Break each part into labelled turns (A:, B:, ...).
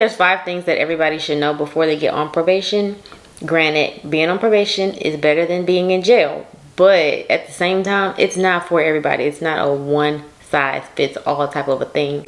A: There's 5 things that everybody should know before they get on probation. Granted, being on probation is better than being in jail, but at the same time, it's not for everybody. It's not a one size fits all type of a thing.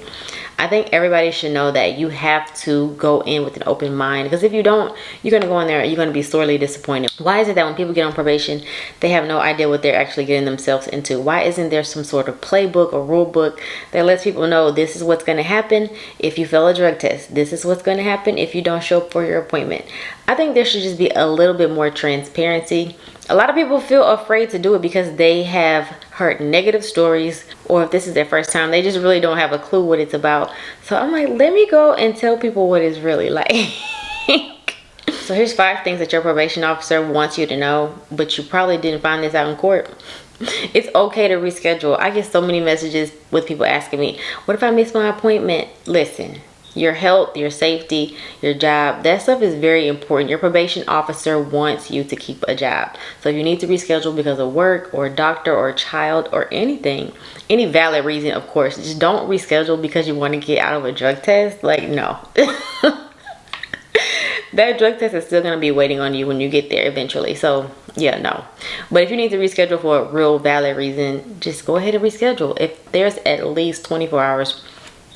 A: I think everybody should know that you have to go in with an open mind, because if you don't, you're going to go in there and you're going to be sorely disappointed. Why is it that when people get on probation, they have no idea what they're actually getting themselves into? Why isn't there some sort of playbook or rule book that lets people know this is what's going to happen if you fail a drug test? This is what's going to happen if you don't show up for your appointment. I think there should just be a little bit more transparency. A lot of people feel afraid to do it because they have heard negative stories, or if this is their first time, they just really don't have a clue what it's about. So I'm like, let me go and tell people what it's really like. So here's 5 things that your probation officer wants you to know, but you probably didn't find this out in court. It's okay to reschedule. I get so many messages with people asking me, what if I miss my appointment? Listen, your health, your safety, your job, that stuff is very important. Your probation officer wants you to keep a job. So if you need to reschedule because of work or a doctor or a child or anything, any valid reason, of course, just don't reschedule because you want to get out of a drug test. Like, no. That drug test is still going to be waiting on you when you get there eventually. So yeah, no. But if you need to reschedule for a real valid reason, just go ahead and reschedule. If there's at least 24 hours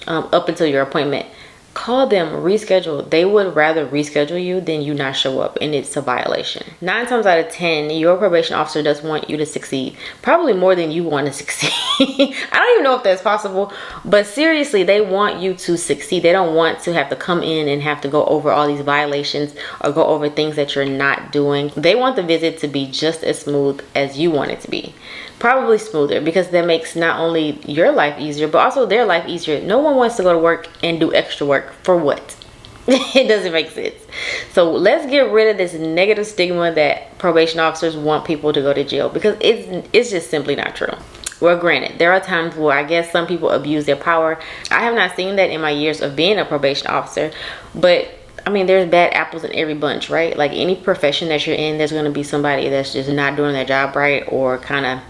A: up until your appointment, call them, reschedule. They would rather reschedule you than you not show up, and it's a violation. 9 times out of 10, your probation officer does want you to succeed, probably more than you want to succeed. I don't even know if that's possible, but seriously, they want you to succeed. They don't want to have to come in and have to go over all these violations or go over things that you're not doing. They want the visit to be just as smooth as you want it to be. Probably smoother, because that makes not only your life easier, but also their life easier. No one wants to go to work and do extra work for what? It doesn't make sense. So let's get rid of this negative stigma that probation officers want people to go to jail, because it's just simply not true. Well, granted, there are times where I guess some people abuse their power. I have not seen that in my years of being a probation officer, but I mean, there's bad apples in every bunch, right? Like any profession that you're in, there's going to be somebody that's just not doing their job right, or kind of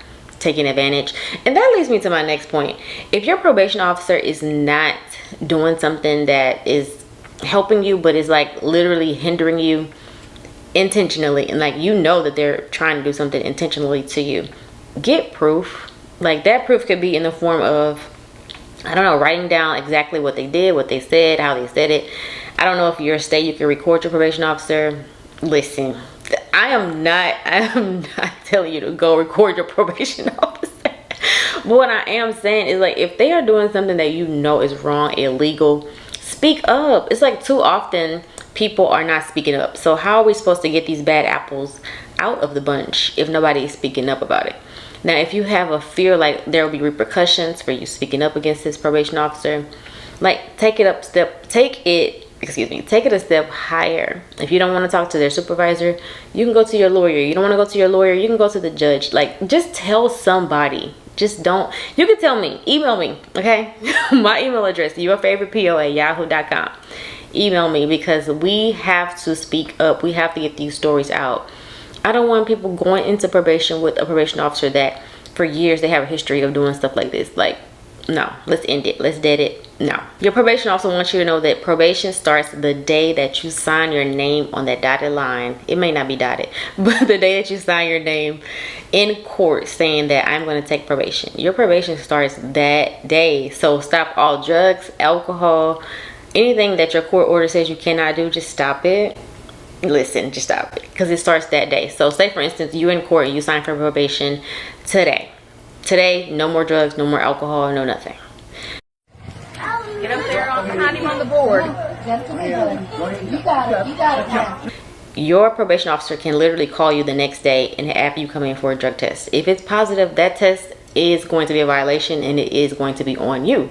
A: taking advantage. And that leads me to my next point. If your probation officer is not doing something that is helping you, but is like literally hindering you intentionally, and like you know that they're trying to do something intentionally to you, get proof. Like that proof could be in the form of, I don't know, writing down exactly what they did, what they said, how they said it. I don't know if you're a state, you can record your probation officer. Listen, I am not telling you to go record your probation officer. But what I am saying is, like, if they are doing something that you know is wrong, illegal, speak up. It's like too often people are not speaking up. So how are we supposed to get these bad apples out of the bunch if nobody is speaking up about it? Now, if you have a fear like there will be repercussions for you speaking up against this probation officer, like take it a step higher. If you don't want to talk to their supervisor, you can go to your lawyer. You don't want to go to your lawyer, you can go to the judge. Like, just tell somebody. Just don't. You can tell me, email me, okay? My email address, yourfavoritepo@yahoo.com. Email me, because we have to speak up. We have to get these stories out. I don't want people going into probation with a probation officer that for years they have a history of doing stuff like this. Like, no, let's end it. Let's dead it. No. Your probation officer wants you to know that probation starts the day that you sign your name on that dotted line. It may not be dotted, but the day that you sign your name in court saying that I'm going to take probation. Your probation starts that day. So stop all drugs, alcohol, anything that your court order says you cannot do. Just stop it. Listen, just stop it, because it starts that day. So say for instance you're in court and you sign for probation today. No more drugs, no more alcohol, no nothing.
B: Get up there behind him on the board. You got it.
A: Your probation officer can literally call you the next day and have you come in for a drug test. If it's positive, that test is going to be a violation, and it is going to be on you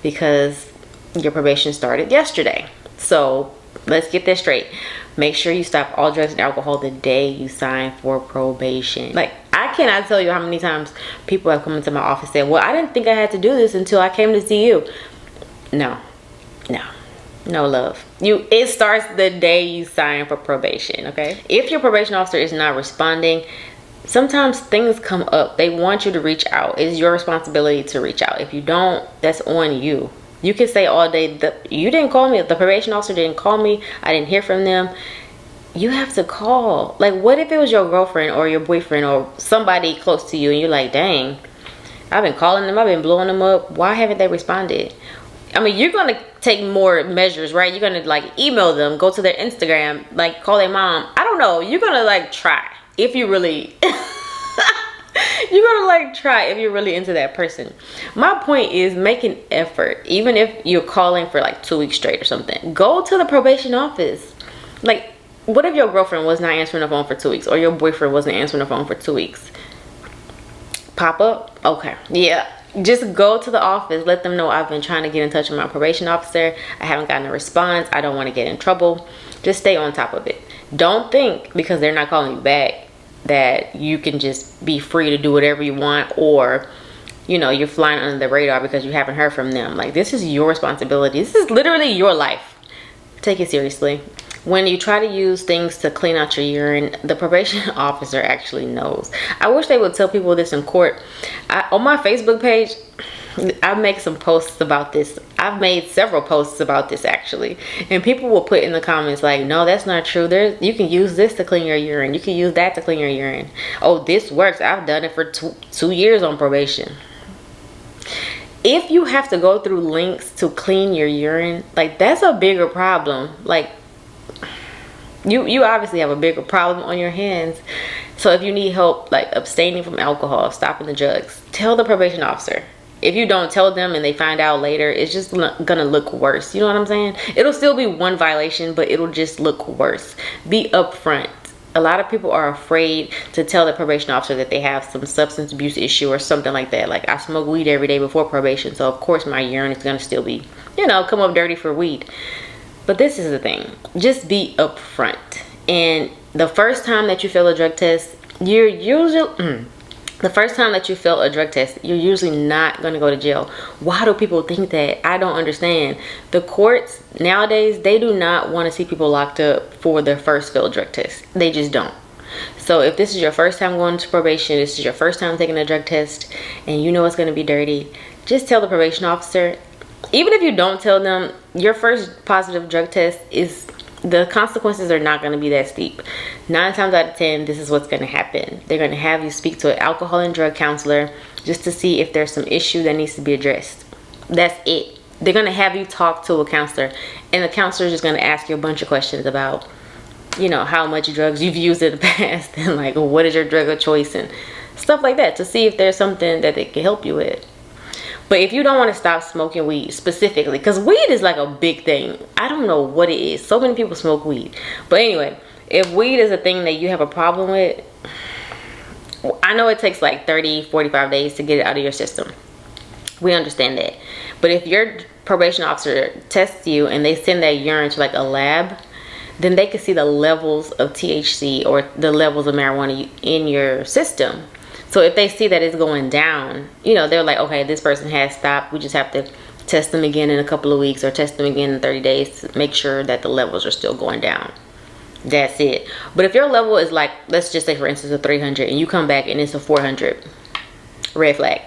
A: because your probation started yesterday. So let's get this straight. Make sure you stop all drugs and alcohol the day you sign for probation. Like, I cannot tell you how many times people have come into my office and said, well, I didn't think I had to do this until I came to see you. No, love. It starts the day you sign for probation, okay? If your probation officer is not responding, sometimes things come up. They want you to reach out. It is your responsibility to reach out. If you don't, that's on you. You can say all day, you didn't call me, the probation officer didn't call me, I didn't hear from them. You have to call. Like, what if it was your girlfriend or your boyfriend or somebody close to you and you're like, dang, I've been calling them, I've been blowing them up, why haven't they responded? I mean, you're gonna take more measures, right? You're gonna like email them, go to their Instagram, like call their mom. I don't know. You're gonna like try if you really you're gonna like try if you're really into that person. My point is, make an effort. Even if you're calling for like 2 weeks straight or something, go to the probation office. Like, what if your girlfriend was not answering the phone for 2 weeks, or your boyfriend wasn't answering the phone for 2 weeks? Pop up? Okay, yeah, just go to the office, let them know I've been trying to get in touch with my probation officer, I haven't gotten a response, I don't want to get in trouble. Just stay on top of it. Don't think because they're not calling you back that you can just be free to do whatever you want, or you know, you're flying under the radar because you haven't heard from them. Like, this is your responsibility. This is literally your life. Take it seriously. When you try to use things to clean out your urine, the probation officer actually knows. I wish they would tell people this in court. On my Facebook page, I make some posts about this. I've made several posts about this actually. And people will put in the comments like, no, that's not true. You can use this to clean your urine. You can use that to clean your urine. Oh, this works. I've done it for 2 years on probation. If you have to go through links to clean your urine, like, that's a bigger problem. Like, you obviously have a bigger problem on your hands. So if you need help, like abstaining from alcohol, stopping the drugs, tell the probation officer. If you don't tell them and they find out later, it's just gonna look worse. You know what I'm saying? It'll still be one violation, but it'll just look worse. Be upfront. A lot of people are afraid to tell the probation officer that they have some substance abuse issue or something like that. Like, I smoke weed every day before probation, so of course my urine is gonna still be, you know, come up dirty for weed. But this is the thing, just be upfront. And the first time that you fail a drug test, you're usually the first time that you fail a drug test, you're usually not going to go to jail. Why do people think that? I don't understand. The courts nowadays, they do not want to see people locked up for their first failed drug test. They just don't. So if this is your first time going to probation, this is your first time taking a drug test, and you know it's going to be dirty, just tell the probation officer. Even if you don't tell them, your first positive drug test is, the consequences are not going to be that steep. 9 times out of 10, this is what's going to happen. They're going to have you speak to an alcohol and drug counselor just to see if there's some issue that needs to be addressed. That's it. They're going to have you talk to a counselor, and the counselor is just going to ask you a bunch of questions about, you know, how much drugs you've used in the past, and like, what is your drug of choice and stuff like that, to see if there's something that they can help you with. But if you don't want to stop smoking weed specifically, because weed is like a big thing. I don't know what it is. So many people smoke weed. But anyway, if weed is a thing that you have a problem with, I know it takes like 30, 45 days to get it out of your system. We understand that. But if your probation officer tests you and they send that urine to like a lab, then they can see the levels of THC or the levels of marijuana in your system. So if they see that it's going down, you know, they're like, okay, this person has stopped. We just have to test them again in a couple of weeks, or test them again in 30 days to make sure that the levels are still going down. That's it. But if your level is like, let's just say for instance a 300, and you come back and it's a 400, red flag.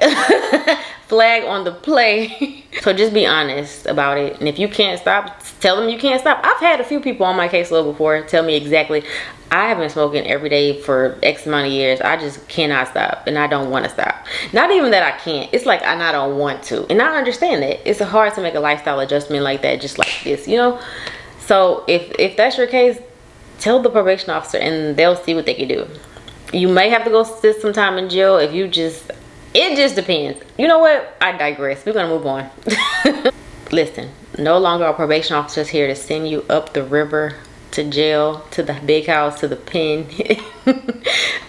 A: Flag on the play. So just be honest about it. And if you can't stop, tell them you can't stop. I've had a few people on my caseload before tell me exactly, I have been smoking every day for X amount of years. I just cannot stop, and I don't want to stop. Not even that I can't. It's like I don't want to. And I understand that. It's hard to make a lifestyle adjustment like that, just like this, you know? So if that's your case, tell the probation officer and they'll see what they can do. You may have to go sit some time in jail if you just, it just depends. You know what? I digress. We're going to move on. Listen, no longer are probation officers here to send you up the river to jail, to the big house, to the pen.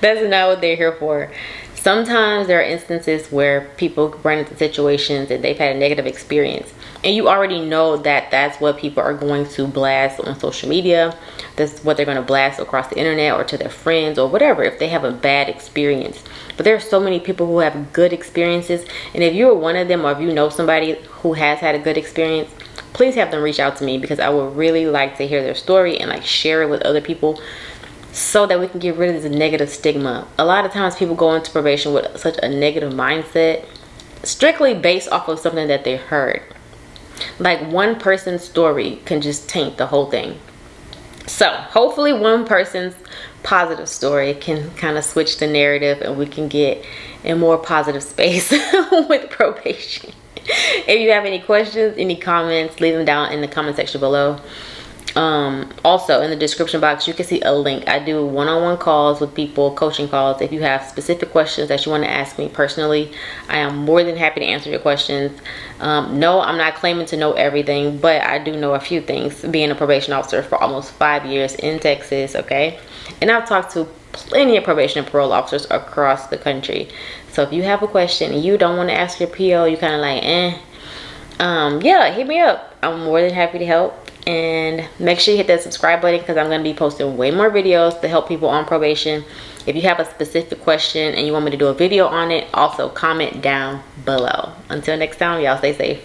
A: That's not what they're here for. Sometimes there are instances where people run into situations and they've had a negative experience, and you already know that that's what people are going to blast on social media. That's what they're going to blast across the internet or to their friends or whatever if they have a bad experience. But there are so many people who have good experiences, and if you're one of them, or if you know somebody who has had a good experience, please have them reach out to me, because I would really like to hear their story and like share it with other people, so that we can get rid of this negative stigma. A lot of times people go into probation with such a negative mindset, strictly based off of something that they heard. Like one person's story can just taint the whole thing. So hopefully one person's positive story can kind of switch the narrative and we can get in more positive space with probation. If you have any questions, any comments, leave them down in the comment section below. Also in the description box you can see a link. I do one-on-one calls with people, coaching calls. If you have specific questions that you want to ask me personally, I am more than happy to answer your questions. No, I'm not claiming to know everything, but I do know a few things, being a probation officer for almost 5 years in Texas. Okay, and I've talked to plenty of probation and parole officers across the country. So if you have a question and you don't want to ask your PO, you kind of like yeah, hit me up. I'm more than happy to help. And make sure you hit that subscribe button, because I'm going to be posting way more videos to help people on probation. If you have a specific question and you want me to do a video on it, also comment down below. Until next time, y'all stay safe.